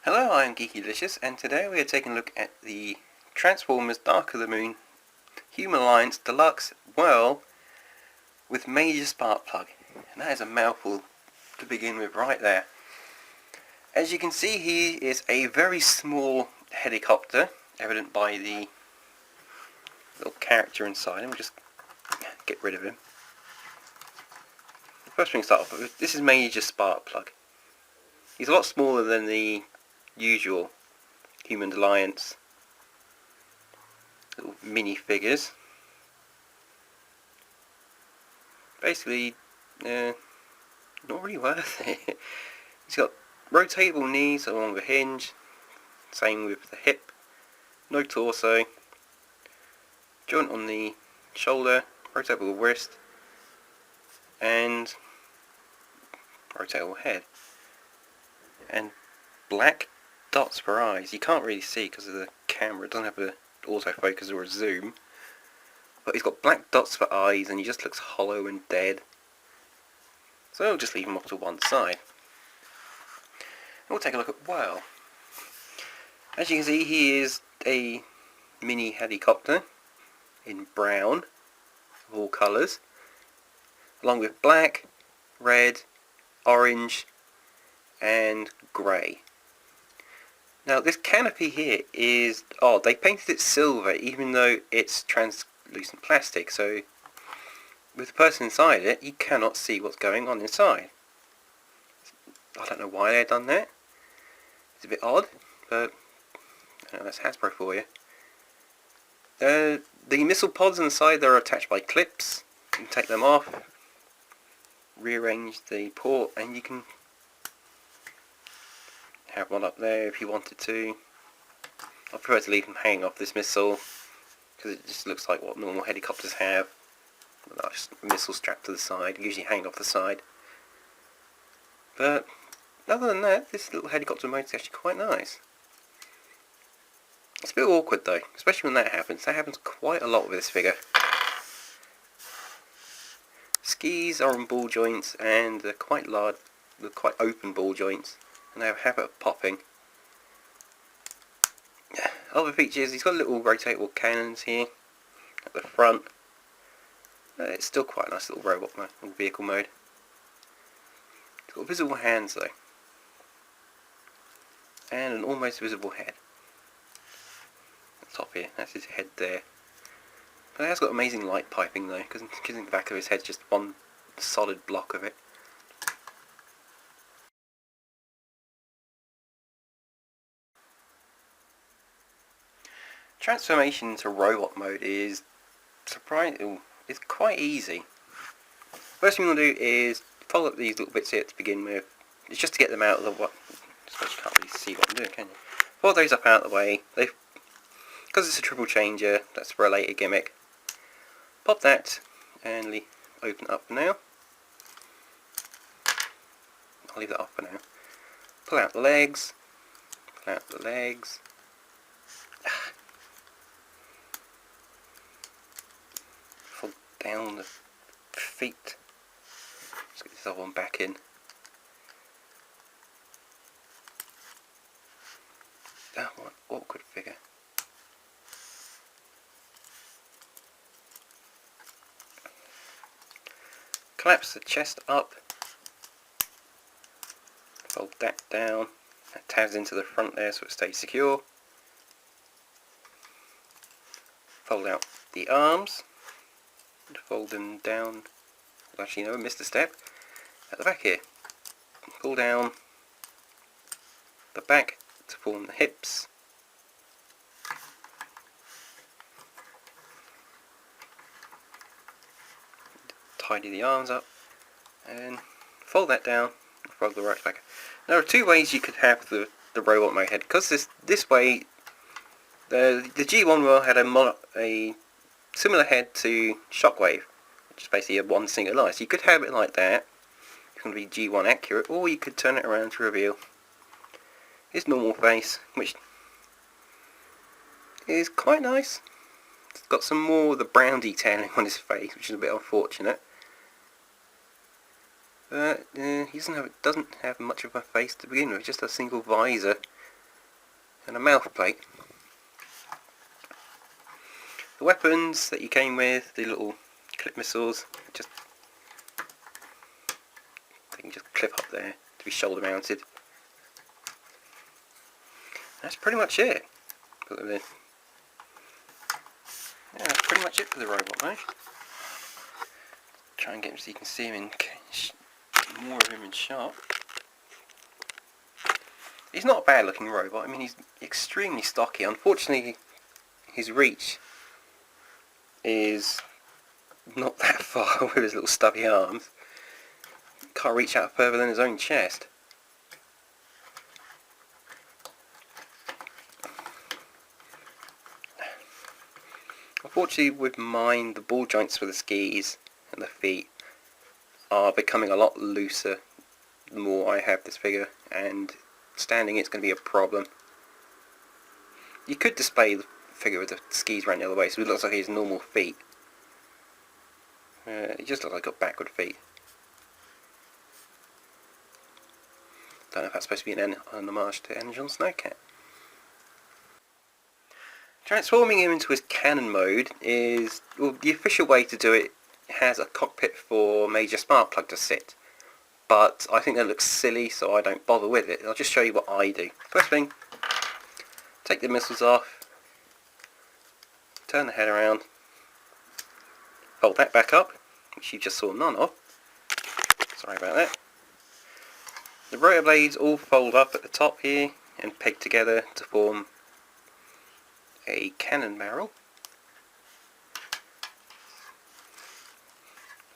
Hello, I'm Geekylicious, and today we are taking a look at the Transformers Dark of the Moon Human Alliance Deluxe Whirl with major spark plug. And that is a mouthful to begin with right there. As you can see, he is a very small helicopter, evident by the little character inside him. We'll just get rid of him. The first thing to start off with, this is major spark plug. He's a lot smaller than the usual Human Alliance little mini figures. Basically, not really worth it. He's got rotatable knees along the hinge, same with the hip, no torso, joint on the shoulder, rotatable wrist, and rotatable head. And black dots for eyes. You can't really see because of the camera, it doesn't have an autofocus or a zoom. But he's got black dots for eyes and he just looks hollow and dead. So I'll just leave him off to one side. And we'll take a look at Whirl. As you can see, he is a mini helicopter in brown of all colours, along with black, red, orange and grey. Now this canopy here is odd. They painted it silver even though it's translucent plastic, so with the person inside it you cannot see what's going on inside. I don't know why they've done that. It's a bit odd, but that's Hasbro for you. The missile pods on the side, they're attached by clips. You can take them off, rearrange the port, and you can have one up there if you wanted to. I prefer to leave them hanging off this missile because it just looks like what normal helicopters have. Just a missile strapped to the side, usually hanging off the side. But other than that, this little helicopter mode is actually quite nice. It's a bit awkward though, especially when that happens. That happens quite a lot with this figure. Skis are on ball joints and they're quite large, they're quite open ball joints, and they have a habit of popping. Other features, he's got little rotatable cannons here at the front. It's still quite a nice little robot mode, little vehicle mode. It's got visible hands though, and an almost visible head. At the top here, that's his head there. But it has got amazing light piping though, because the back of his head's just one solid block of it. Transformation into robot mode is surprising. It's quite easy. First thing we'll do is fold up these little bits here to begin with. It's just to get them out of the way. I suppose you can't really see what I'm doing, can you? Fold those up out of the way. Because it's a triple changer, that's for a later gimmick. Pop that and open it up for now. I'll leave that off for now. Pull out the legs. Pull out the legs. Fold down the feet. Let's get this other one back in. That one, awkward figure. Collapse the chest up. Fold that down. That tabs into the front there so it stays secure. Fold out the arms. Fold them down. Actually, no, I missed a step. At the back here. Pull down the back to form the hips. Tidy the arms up and fold that down and fold the right back. There are two ways you could have the robot mode head, because this way the G1 Whirl had a similar head to Shockwave, which is basically a one single eye. So you could have it like that, it's going to be G1 accurate, or you could turn it around to reveal his normal face, which is quite nice. It's got some more of the brown detailing on his face, which is a bit unfortunate. But he doesn't have much of a face to begin with, just a single visor and a mouth plate. The weapons that you came with, the little clip missiles, they can just clip up there to be shoulder mounted. That's pretty much it. Put them in. Yeah, that's pretty much it for the robot, mate. Try and get him so you can see him more of him in shot. He's not a bad looking robot. I mean, he's extremely stocky. Unfortunately, his reach is not that far with his little stubby arms. Can't reach out further than his own chest. Unfortunately, with mine, the ball joints for the skis and the feet are becoming a lot looser the more I have this figure, and standing it's going to be a problem. You could display the figure with the skis around the other way, so it looks like his normal feet. It just looks like he's got backward feet. Don't know if that's supposed to be an homage to Energon Snowcat. Transforming him into his cannon mode is, well, the official way to do it has a cockpit for Major Sparkplug to sit, but I think that looks silly, so I don't bother with it. I'll just show you what I do. First thing, take the missiles off, turn the head around, fold that back up, which you just saw none of. Sorry about that. The rotor blades all fold up at the top here and peg together to form a cannon barrel.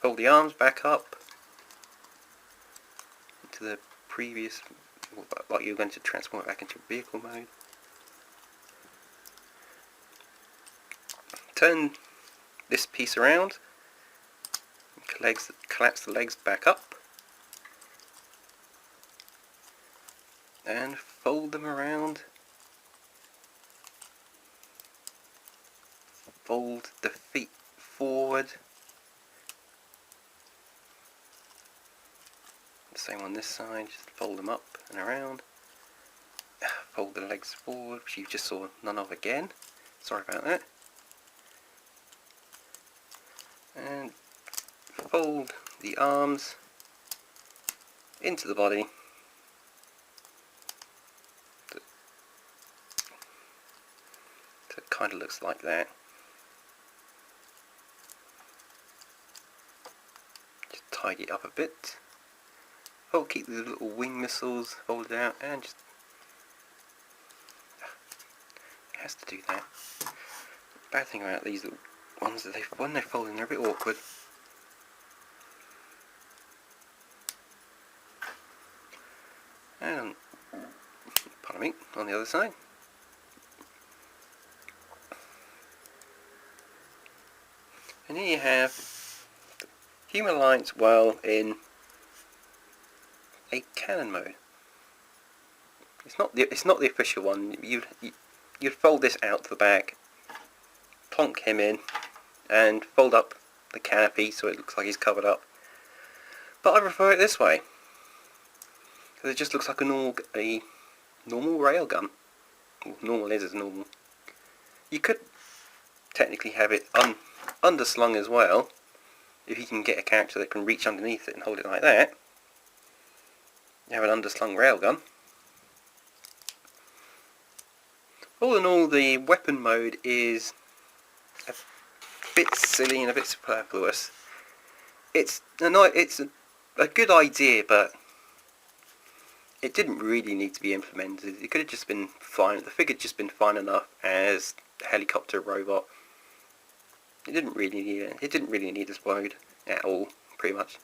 Fold the arms back up into the previous, like you're going to transform it back into vehicle mode. Turn this piece around, collapse the legs back up, and fold them around. Fold the feet forward. The same on this side, just fold them up and around. Fold the legs forward, which you just saw none of again. Sorry about that. And fold the arms into the body. So it kind of looks like that. Tidy it up a bit. Oh, keep the little wing missiles folded out, and just it has to do that. Bad thing about these little ones that when they fold in, they're a bit awkward. And pardon me, on the other side. And here you have Human Alliance Whirl in a cannon mode. It's not the official one. You'd fold this out to the back, plonk him in, and fold up the canopy so it looks like he's covered up. But I prefer it this way because it just looks like a normal railgun. Well, normal is normal. You could technically have it underslung as well. If you can get a character that can reach underneath it and hold it like that, you have an underslung railgun. All in all, the weapon mode is a bit silly and a bit superfluous. It's a good idea, but it didn't really need to be implemented. It could have just been fine. The figure had just been fine enough as a helicopter robot. It didn't really need it. It didn't really need this mode at all, pretty much.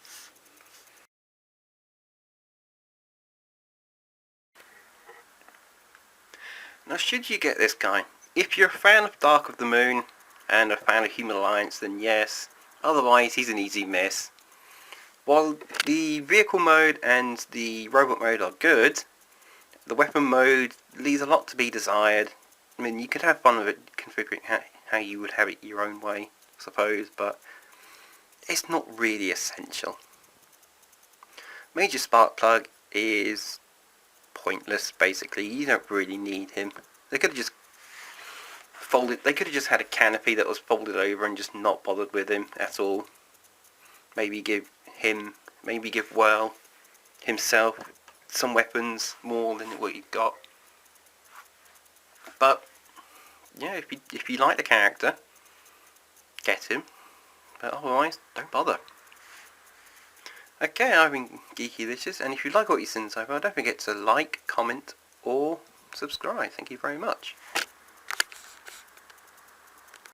Now, should you get this guy, if you're a fan of Dark of the Moon and a fan of Human Alliance, then yes. Otherwise, he's an easy miss. While the vehicle mode and the robot mode are good, the weapon mode leaves a lot to be desired. I mean, you could have fun with it, configuring how you would have it your own way, I suppose, but it's not really essential. Major Sparkplug is pointless, basically. You don't really need him. They could have just folded. They could have just had a canopy that was folded over and just not bothered with him at all. Maybe give Whirl himself some weapons more than what you've got. But yeah, if you like the character, get him. But otherwise, don't bother. Okay, I've been Geekylicious, and if you like what you've seen so far, don't forget to like, comment, or subscribe. Thank you very much.